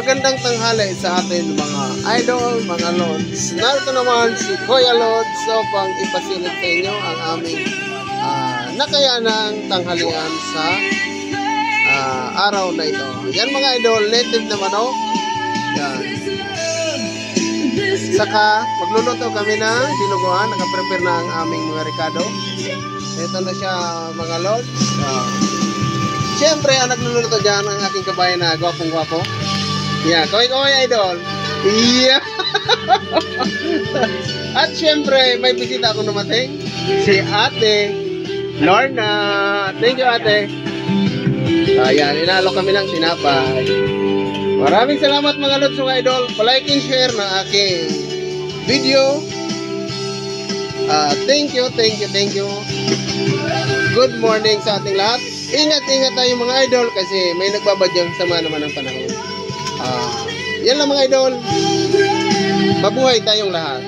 Magandang tanghali sa atin mga idol, mga lods. Narito naman si Kuya Lods upang ipasilip sa inyo ang aming nakayanang tanghalian sa araw na ito. Yan mga idol, native na manok. Yan. Saka magluluto kami ng dinuguan. Nakaprepare na ang aming mga ricado. Ito na siya mga lods. Siyempre, ang nagluluto dyan ang aking kabayan na gwapong-gwapo. Yeah, koy-koy idol. Yeah. At siyempre, may bisita ako dumating. Si Ate Lorna. Thank you, Ate. Ayan, inalo kami ng tinapay. Maraming salamat mga lods mga idol. Palike and share ng aking video. Thank you. Good morning sa ating lahat. Ingat-ingat tayo mga idol kasi may nagbabadyang sama naman ng panahon. Yan lang mga idol. Mabuhay tayong lahat.